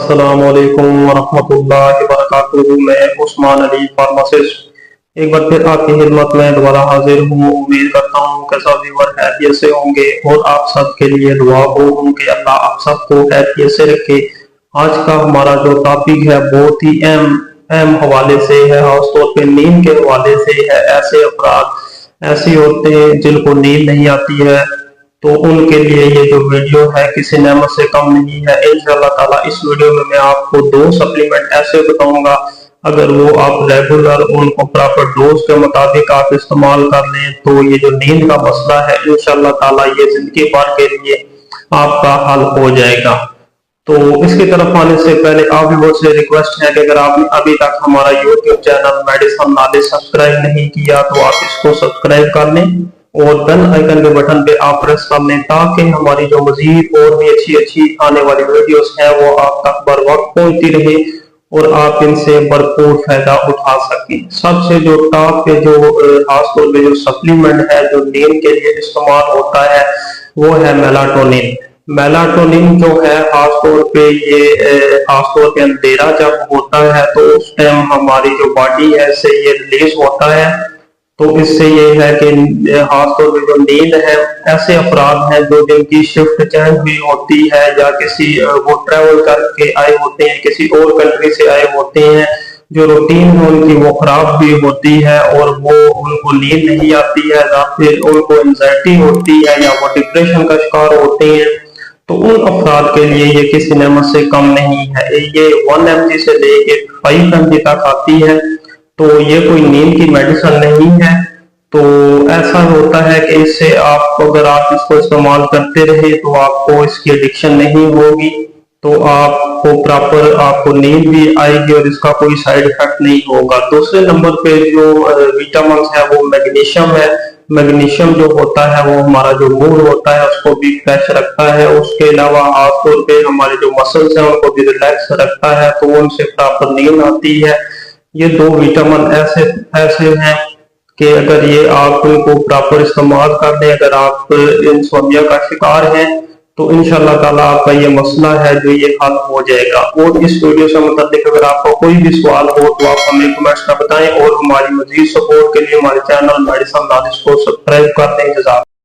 السلام علیکم ورحمۃ اللہ وبرکاتہ۔ میں عثمان علی فارماسسٹ ایک بار پھر آپ کی خدمت میں دوبارہ حاضر ہوں۔ امید کرتا ہوں کہ سب ویور خیریت سے ہوں گے اور آپ سب کے لیے دعا ہوں کہ اللہ آپ سب کو خیریت سے رکھے۔ آج کا ہمارا جو ٹاپک ہے بہت ہی اہم حوالے سے ہے، خاص طور پہ نیند کے حوالے سے ہے۔ ایسے افراد ایسی ہوتے ہیں جن کو نیند نہیں آتی ہے، تو ان کے لیے یہ جو ویڈیو ہے کسی نعمت سے کم نہیں ہے۔ انشاءاللہ تعالیٰ اس ویڈیو میں آپ کو 2 سپلیمنٹ ایسے بتاؤں گا، اگر وہ آپ ریگولر ان کو پراپر ڈوز کے مطابق آپ استعمال کر لیں تو یہ جو نیند کا مسئلہ ہے انشاءاللہ تعالیٰ یہ زندگی بھر کے لیے آپ کا حل ہو جائے گا۔ تو اس کی طرف آنے سے پہلے آپ بھی بہت سے ریکویسٹ ہے کہ اگر آپ نے ابھی تک ہمارا YouTube channel medicine knowledge subscribe نہیں کیا تو آپ اس کو سبسکرائب کر لیں اور بیل آئیکن کے بٹن پہ آپ پریس کر لیں تاکہ ہماری جو مزید اور بھی اچھی آنے والی ویڈیوز ہیں وہ آپ تک بر وقت پہنچتی رہے اور آپ ان سے بھرپور فائدہ اٹھا سکیں۔ سب سے جو ٹاپ پہ جو خاص طور پہ جو سپلیمنٹ ہے جو نیند کے لیے استعمال ہوتا ہے وہ ہے میلاٹونین۔ میلاٹونین جو ہے خاص طور پہ یہ خاص طور پہ اندھیرا جب ہوتا ہے تو اس ٹائم ہماری جو باڈی ہے سے یہ ریلیز ہوتا ہے، تو اس سے یہ ہے کہ خاص طور پہ جو نیند ہے ایسے افراد ہیں جو جن کی شفٹ چینج بھی ہوتی ہے یا کسی وہ ٹریول کر کے آئے ہوتے ہیں، کسی اور کنٹری سے آئے ہوتے ہیں، جو روٹین ہے ان کی وہ خراب بھی ہوتی ہے اور وہ ان کو نیند نہیں آتی ہے یا پھر ان کو انزائٹی ہوتی ہے یا وہ ڈپریشن کا شکار ہوتے ہیں، تو ان افراد کے لیے یہ کسی نعمت سے کم نہیں ہے۔ یہ 1 mg سے لے کے 5 mg تک آتی ہے، تو یہ کوئی نیند کی میڈیسن نہیں ہے۔ تو ایسا ہوتا ہے کہ اس سے آپ اگر آپ اس کو استعمال کرتے رہے تو آپ کو اس کی ایڈکشن نہیں ہوگی، تو آپ کو پراپر آپ کو نیند بھی آئے گی اور اس کا کوئی سائیڈ افیکٹ نہیں ہوگا۔ دوسرے نمبر پہ جو وٹامنز ہے وہ میگنیشیم ہے۔ میگنیشیم جو ہوتا ہے وہ ہمارا جو موڈ ہوتا ہے اس کو بھی فریش رکھتا ہے، اس کے علاوہ خاص طور پہ ہمارے جو مسلز ہیں ان کو بھی ریلیکس رکھتا ہے، تو ان سے پراپر نیند آتی ہے۔ یہ 2 وٹامن ایسے ہیں کہ اگر یہ آپ ان کو پراپر استعمال کر لیں، اگر آپ انسومنیا کا شکار ہیں تو انشاءاللہ تعالیٰ آپ کا یہ مسئلہ ہے جو یہ حل ہو جائے گا۔ اور اس ویڈیو سے متعلق اگر آپ کو کوئی بھی سوال ہو تو آپ ہمیں کمنٹس میں بتائیں اور ہماری مزید سپورٹ کے لیے ہمارے چینل میڈیسن نالج کو سبسکرائب کر دیں۔ جزاک اللہ۔